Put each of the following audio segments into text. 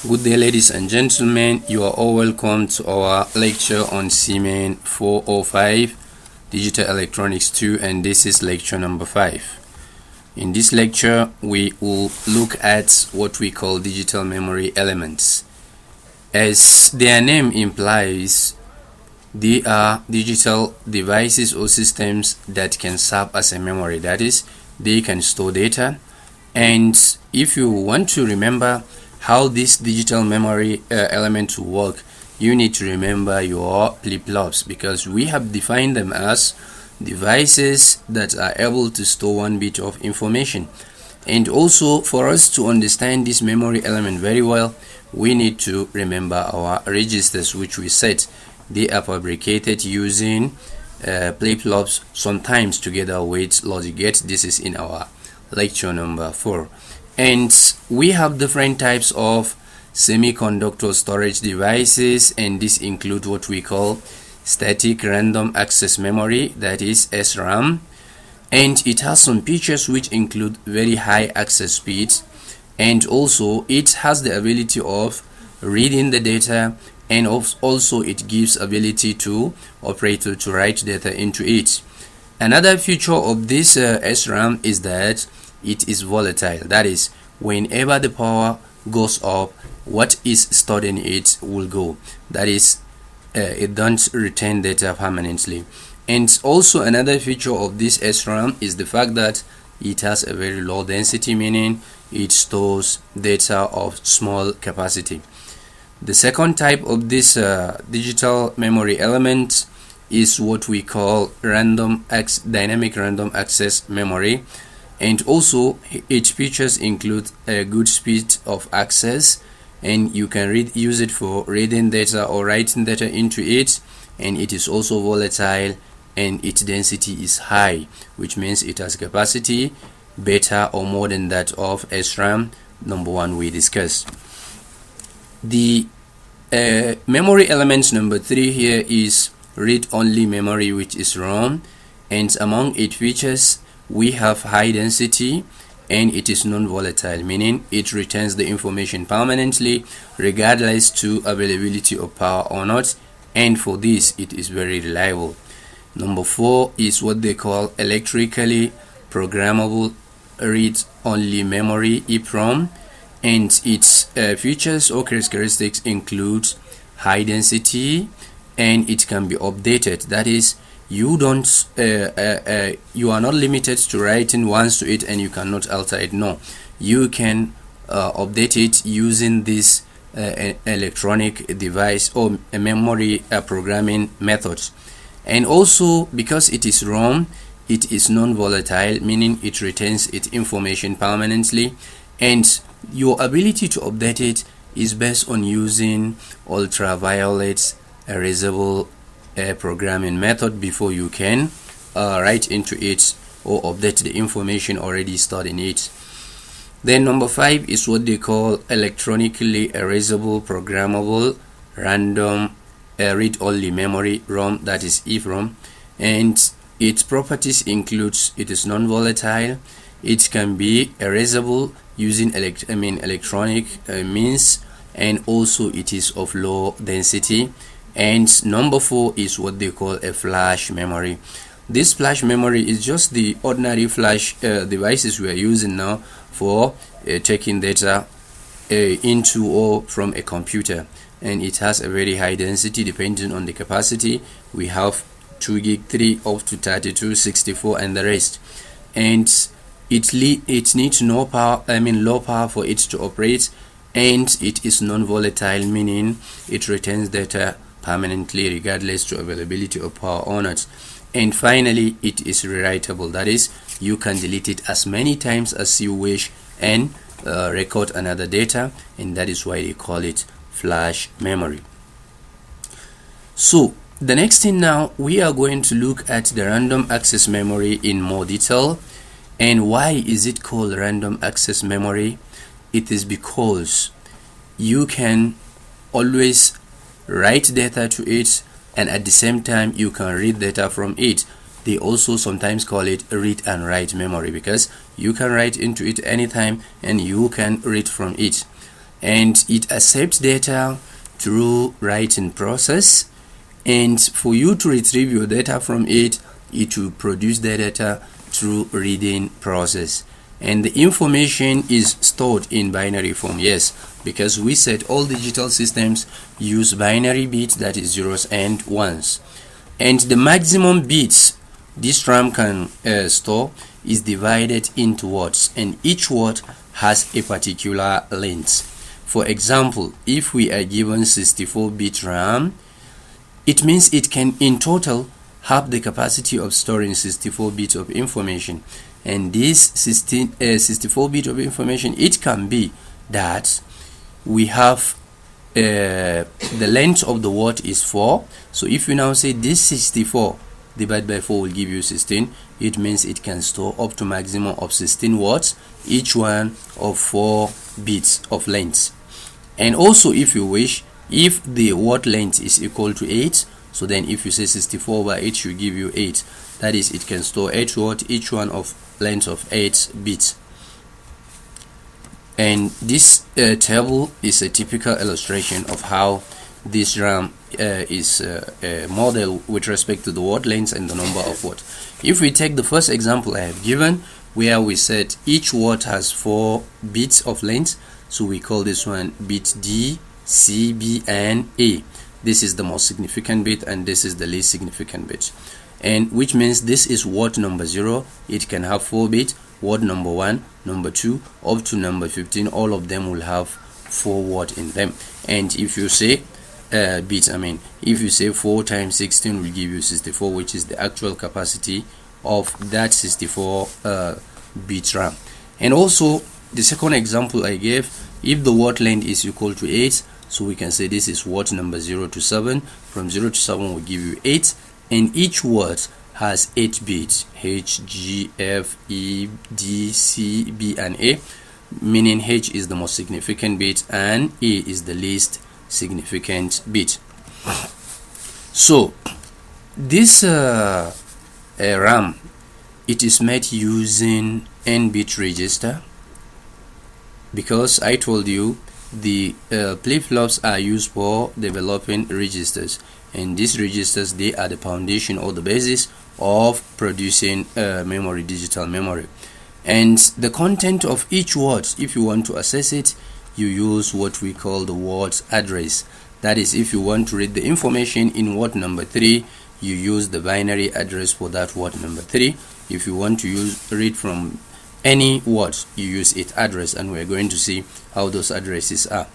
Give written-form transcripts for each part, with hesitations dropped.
Good day, ladies and gentlemen. You are all welcome to our lecture on CMEN405 Digital Electronics 2, and this is lecture number 5. In this lecture, we will look at what we call digital memory elements. As their name implies, they are digital devices or systems that can serve as a memory. That is, they can store data. And if you want to remember how this digital memory element will work, you need to remember your flip-flops, because we have defined them as devices that are able to store 1 bit of information. And also, for us to understand this memory element very well, we need to remember our registers, which we said they are fabricated using flip-flops, sometimes together with logic gates. This is in our lecture number 4. And we have different types of semiconductor storage devices, and this include what we call static random access memory, that is SRAM, and it has some features which include very high access speeds, and also it has the ability of reading the data, and also it gives ability to operator to write data into it. Another feature of this SRAM is that it is volatile. That is, whenever the power goes up, what is stored in it will go. That is, it don't retain data permanently. And also another feature of this SRAM is the fact that it has a very low density, meaning it stores data of small capacity. The second type of this digital memory element is what we call dynamic random access memory, and also its features include a good speed of access, and you can use it for reading data or writing data into it, and it is also volatile, and its density is high, which means it has capacity better or more than that of SRAM number 1 we discussed. The memory element number 3 here is read-only memory, which is ROM, and among its features we have high density, and it is non-volatile, meaning it retains the information permanently regardless to availability of power or not, and for this it is very reliable. Number 4 is what they call electrically programmable read-only memory, EEPROM, and its features or characteristics include high density, and it can be updated. That is, you are not limited to writing once to it and you cannot alter it. No, you can update it using this electronic device or a memory programming methods. And also, because it is ROM, it is non-volatile, meaning it retains its information permanently, and your ability to update it is based on using ultraviolet erasable programming method before you can write into it or update the information already stored in it. Then number 5 is what they call electronically erasable programmable random read-only memory, ROM, that is EEPROM, and its properties includes it is non-volatile, it can be erasable using electronic means, and also it is of low density. And number 4 is what they call a flash memory. This flash memory is just the ordinary flash devices we are using now for taking data into or from a computer, and it has a very high density depending on the capacity. We have 2 gig, 3 up to 32, 64, and the rest, and it needs no power, low power for it to operate, and it is non-volatile, meaning it retains data permanently regardless to availability of power or not. And finally, it is rewritable. That is, you can delete it as many times as you wish and record another data, and that is why they call it flash memory. So the next thing now, we are going to look at the random access memory in more detail. And why is it called random access memory? It is because you can always write data to it, and at the same time you can read data from it. They also sometimes call it read and write memory, because you can write into it anytime and you can read from it. and it accepts data through writing process, and for you to retrieve your data from it, it will produce the data through reading process. And the information is stored in binary form, yes, because we said all digital systems use binary bits, that is zeros and ones. And the maximum bits this RAM can store is divided into words, and each word has a particular length. For example, if we are given 64-bit RAM, it means it can in total have the capacity of storing 64 bits of information. And this 64 bit of information, it can be that we have the length of the word is 4. So if you now say this 64 divided by 4 will give you 16, it means it can store up to maximum of 16 words, each one of 4 bits of length. And also, if you wish, if the word length is equal to 8, so then if you say 64 by 8 should give you 8. That is, it can store 8 words, each one of length of 8 bits. And this table is a typical illustration of how this RAM is a model with respect to the word length and the number of words. If we take the first example I have given, where we said each word has 4 bits of length, so we call this one bit D, C, B, and A. This is the most significant bit and this is the least significant bit, and which means this is word number 0. It can have 4 bits. Word number 1, number 2, up to number 15, all of them will have 4 words in them. And if you say bits, if you say 4 times 16 will give you 64, which is the actual capacity of that 64 bit RAM. And also the second example I gave, if the word length is equal to 8, so we can say this is word number 0 to 7. From 0 to 7 will give you 8, and each word has 8 bits: H, G, F, E, D, C, B, and A, meaning H is the most significant bit and A is the least significant bit. So this RAM, it is made using n-bit register, because I told you the flip-flops are used for developing registers, and these registers, they are the foundation or the basis of producing memory, digital memory. And the content of each word, if you want to access it, you use what we call the word address. That is, if you want to read the information in word number 3, you use the binary address for that word number 3. If you want to read from any word, you use its address, and we're going to see how those addresses are.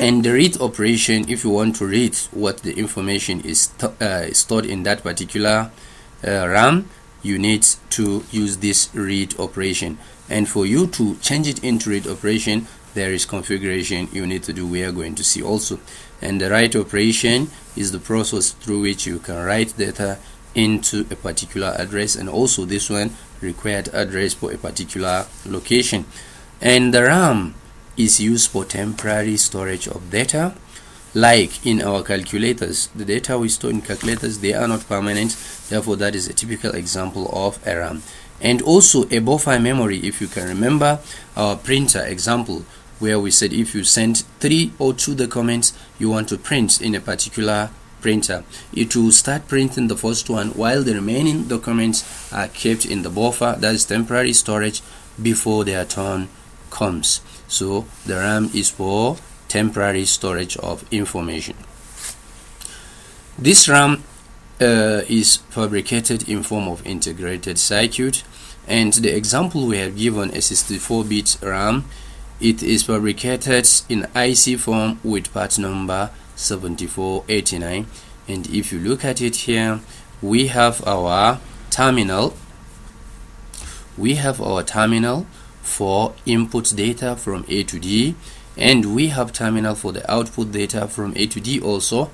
And the read operation, if you want to read what the information is stored in that particular RAM, you need to use this read operation. And for you to change it into read operation, there is configuration you need to do, we are going to see also. And the write operation is the process through which you can write data into a particular address, and also this one, required address for a particular location. And the RAM is used for temporary storage of data, like in our calculators. The data we store in calculators, they are not permanent, therefore that is a typical example of a RAM. And also a buffer memory, if you can remember our printer example, where we said if you send 3 or 2 documents you want to print in a particular printer, it will start printing the first one while the remaining documents are kept in the buffer, that is temporary storage, before their turn comes. So the RAM is for temporary storage of information. This RAM is fabricated in form of integrated circuit, and the example we have given, a 64-bit RAM, it is fabricated in IC form with part number 7489. And if you look at it here, we have our terminal. We have our terminal for input data from A to D, and we have terminal for the output data from A to D also.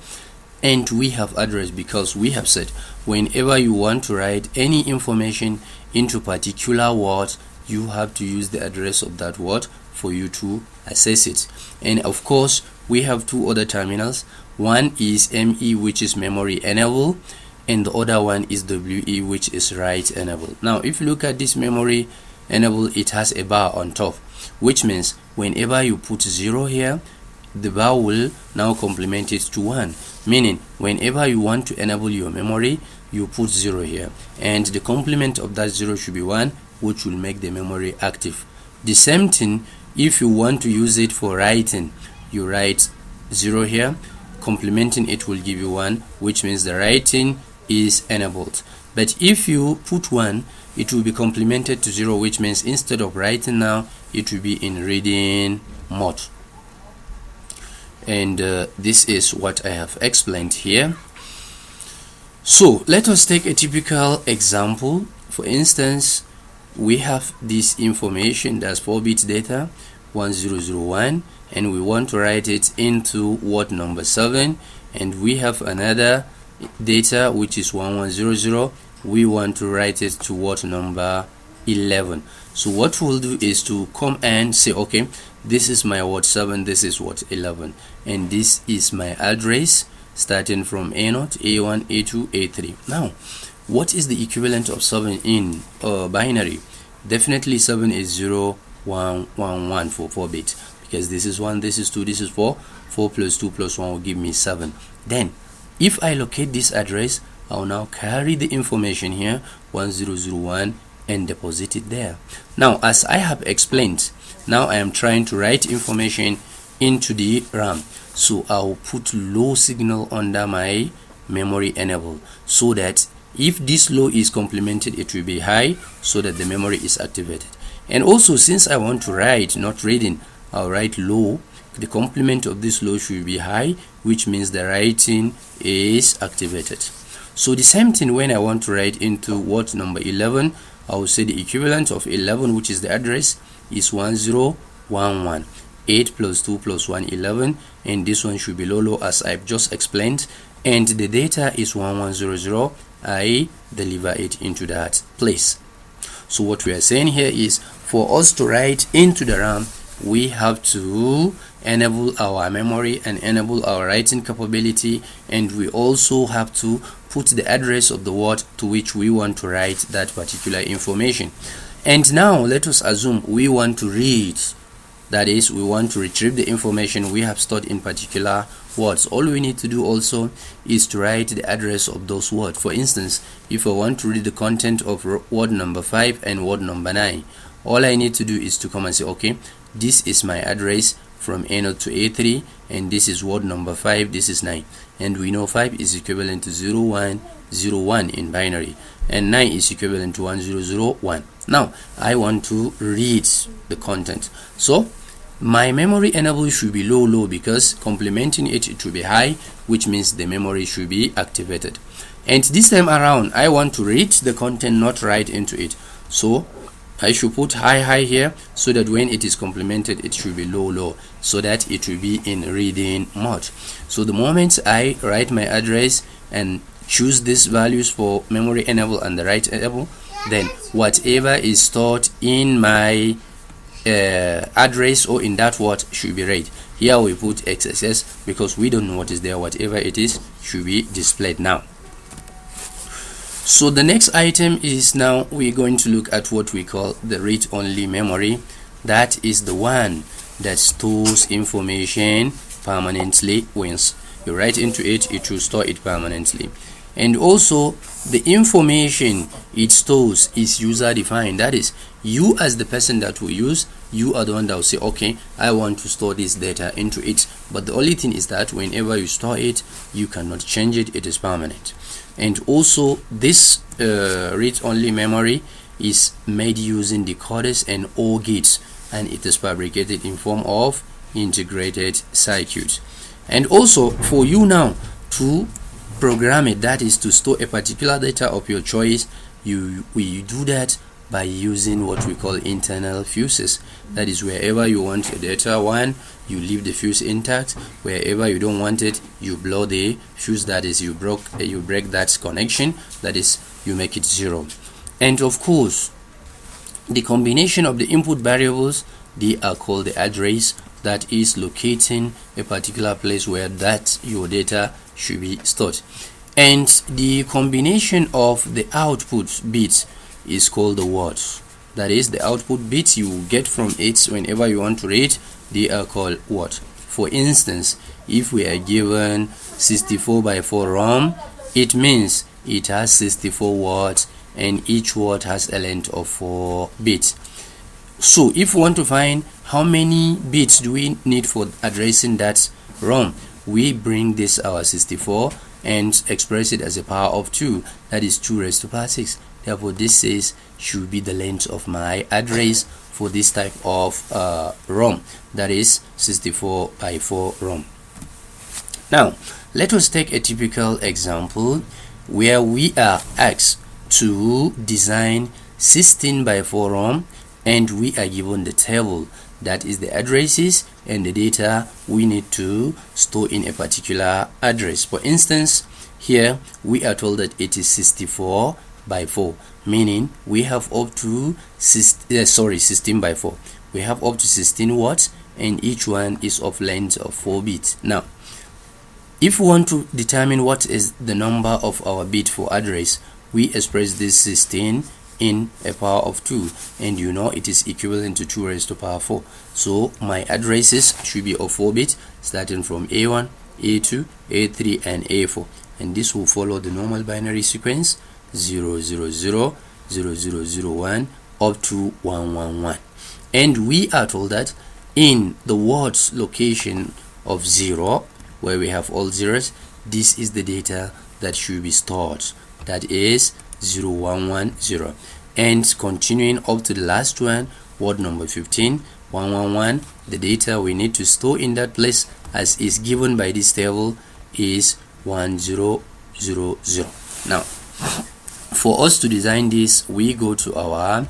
And we have address, because we have said whenever you want to write any information into particular word, you have to use the address of that word for you to access it. And of course we have 2 other terminals. One is ME, which is memory enable, and the other one is WE, which is write enable. Now if you look at this memory enable, it has a bar on top. which means whenever you put 0 here, the bar will now complement it to 1, meaning whenever you want to enable your memory, you put 0 here, and the complement of that 0 should be 1, which will make the memory active. The same thing if you want to use it for writing, you write 0 here, complementing it will give you 1, which means the writing is enabled. But if you put 1, it will be complemented to 0, which means instead of writing now, it will be in reading mode. And this is what I have explained here. So let us take a typical example. For instance, we have this information that's 4-bit data 1001, and we want to write it into word number 7, and we have another data which is 1100. We want to write it to word number 11. So what we'll do is to come and say, okay, this is my word 7, this is word 11, and this is my address starting from A0, A1, A2, A3. Now, what is the equivalent of 7 in binary? Definitely 7 is 0, 1, 1, 1 for 4-bit, because this is 1, this is 2, this is 4. 4 plus 2 plus 1 will give me 7. Then, if I locate this address, I'll now carry the information here, 1001, and deposit it there. Now, as I have explained, now I am trying to write information into the RAM. So I'll put low signal under my memory enable, so that if this low is complemented, it will be high, so that the memory is activated. And also, since I want to write, not reading, I'll write low. The complement of this low should be high, which means the writing is activated. So the same thing when I want to write into word number 11, I will say the equivalent of 11, which is the address, is 1011. 8 plus 2 plus 1, 11, and this one should be low as I've just explained, and the data is 1100. I deliver it into that place. So what we are saying here is, for us to write into the RAM, we have to enable our memory and enable our writing capability, and we also have to put the address of the word to which we want to write that particular information. And now let us assume we want to read, that is, we want to retrieve the information we have stored in particular words. All we need to do also is to write the address of those words. For instance, if I want to read the content of word number 5 and word number 9, all I need to do is to come and say, okay, this is my address from A0 to A3, and this is word number 5, this is 9, and we know 5 is equivalent to 0101 in binary, and 9 is equivalent to 1001. Now I want to read the content, so my memory enable should be low because complementing it will be high, which means the memory should be activated. And this time around I want to read the content, not write into it, so I should put high here, so that when it is complemented, it should be low, so that it will be in reading mode. So the moment I write my address and choose these values for memory enable and the write enable, then whatever is stored in my address or in that word should be read. Here we put XSS because we don't know what is there. Whatever it is should be displayed now. So the next item is, now we're going to look at what we call the read-only memory. That is the one that stores information permanently. Once you write into it, it will store it permanently. And also the information it stores is user defined. That is, you as the person that will use, you are the one that will say, okay, I want to store this data into it. But the only thing is that whenever you store it, you cannot change it. It is permanent. And also this read-only memory is made using decoders and OR gates, and it is fabricated in form of integrated circuits. And also for you now to program it, that is to store a particular data of your choice, we do that by using what we call internal fuses. That is, wherever you want a data one, you leave the fuse intact. Wherever you don't want it, you blow the fuse. That is, you break that connection. That is, you make it 0. And of course, the combination of the input variables, they are called the address. That is locating a particular place where that your data should be stored. And the combination of the output bits is called the words. that is the output bits you get from it whenever you want to read, they are called what? For instance, if we are given 64 by 4 ROM, it means it has 64 words and each word has a length of 4 bits. So if we want to find how many bits do we need for addressing that ROM, we bring this our 64 and express it as a power of 2, that is 2 raised to power 6. Therefore this says should be the length of my address for this type of ROM, that is 64 by 4 ROM. Now let us take a typical example where we are asked to design 16 by 4 ROM and we are given the table, that is the addresses and the data we need to store in a particular address. For instance, here we are told that it is 64 by 4, meaning we have up to 16 by 4. We have up to 16 words and each one is of length of 4 bits. Now if we want to determine what is the number of our bit for address, we express this 16 in a power of 2, and you know it is equivalent to 2 raised to power 4. So my addresses should be of 4 bits, starting from A1, A2, A3 and A4, and this will follow the normal binary sequence 000, 0001 up to 111. And we are told that in the words location of 0, where we have all zeros, this is the data that should be stored, that is 0110. And continuing up to the last one, word number 15, 111, the data we need to store in that place as is given by this table is 1000. Now for us to design this, we go to our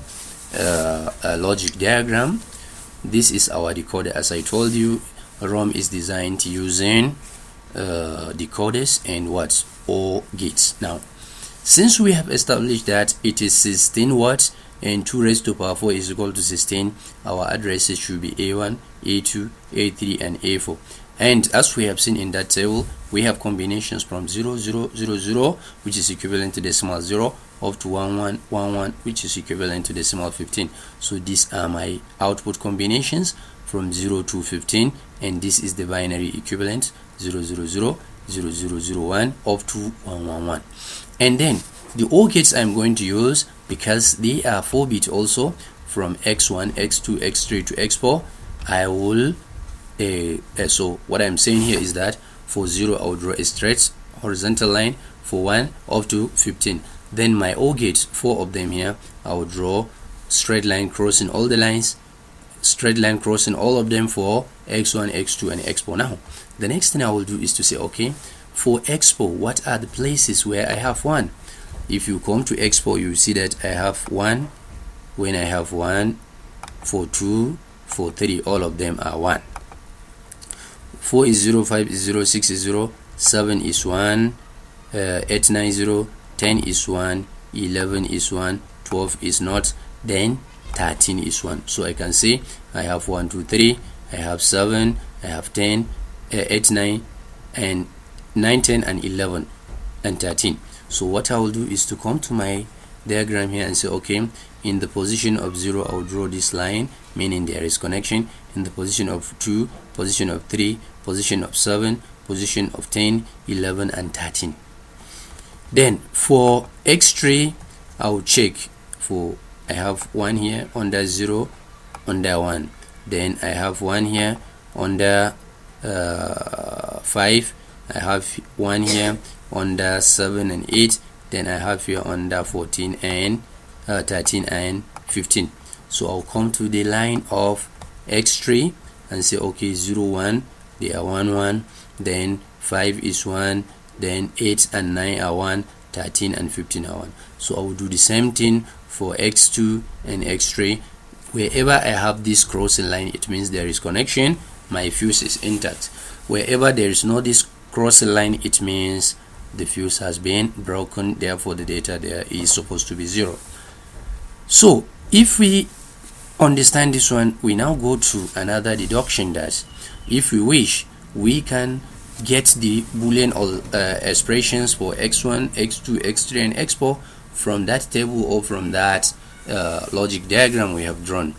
logic diagram. This is our decoder. As I told you, ROM is designed using decoders and what? OR gates. Now since we have established that it is 16 words and 2 raised to power 4 is equal to 16, our addresses should be A1, A2, A3 and A4. And as we have seen in that table, we have combinations from 0000, which is equivalent to decimal 0, up to 1111, which is equivalent to decimal 15. So these are my output combinations from 0 to 15, and this is the binary equivalent 000, 0001 up to 111. And then the OR gates I'm going to use, because they are 4-bit also, from x1, x2, x3 to x4, I will so what I'm saying here is that for 0 I will draw a straight horizontal line, for 1 up to 15. Then my OR gates, 4 of them here, I will draw straight line crossing all the lines, straight line crossing all of them for x1, x2 and x4. Now the next thing I will do is to say, okay, for x4, what are the places where I have 1? If you come to x4, you see that I have 1. When I have 1, for 2, for 3, all of them are 1. 4 is 0, 5 is 0, 6 is 0, 7 is 1, 8, 9, 0, 10 is 1, 11 is 1, 12 is not, then 13 is 1. So I can say I have 1, 2, 3, I have 7, I have 10, 8, 9, and 9, 10 and 11 and 13. So what I will do is to come to my diagram here and say, okay, in the position of 0 I will draw this line, meaning there is connection. In the position of 2, position of 3, position of 7, position of 10, 11 and 13. Then for x3 I will check for, I have 1 here under 0 under 1, then I have 1 here under 5, I have 1 here under 7 and 8, then I have here under 14 and 13 and 15. So I'll come to the line of x3 and say, okay, 0, 1, they are 1, 1, then 5 is 1, then 8 and 9 are 1, 13 and 15 are 1. So I will do the same thing for x2 and x3. Wherever I have this crossing line, it means there is connection, my fuse is intact. Wherever there is no this crossing line, it means the fuse has been broken, therefore the data there is supposed to be 0. So if we understand this one, we now go to another deduction that if we wish, we can get the Boolean expressions for x1, x2, x3 and x4 from that table or from that logic diagram we have drawn.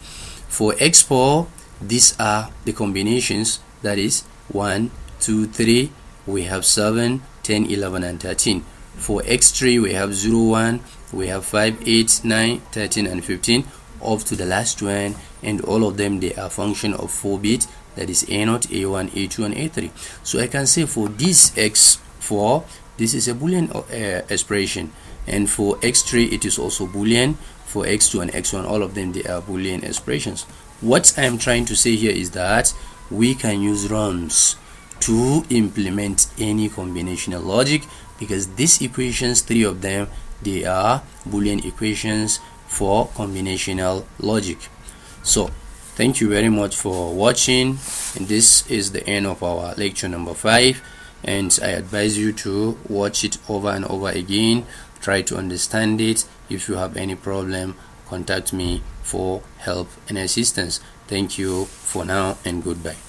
For x4, these are the combinations, that is 1, 2, 3, we have 7, 10, 11 and 13. For x3 we have 0, 1, we have 5, 8, 9, 13 and 15 up to the last one, and all of them they are function of 4-bit, that is A0, A1, A2 and A3. So I can say for this x4, this is a Boolean expression, and for x3 it is also Boolean. For x2 and x1, all of them they are Boolean expressions. What I am trying to say here is that we can use runs to implement any combinational logic, because these equations, 3 of them, they are Boolean equations for combinational logic. So thank you very much for watching, and this is the end of our lecture number 5, and I advise you to watch it over and over again, try to understand it. If you have any problem, contact me for help and assistance. Thank you for now and goodbye.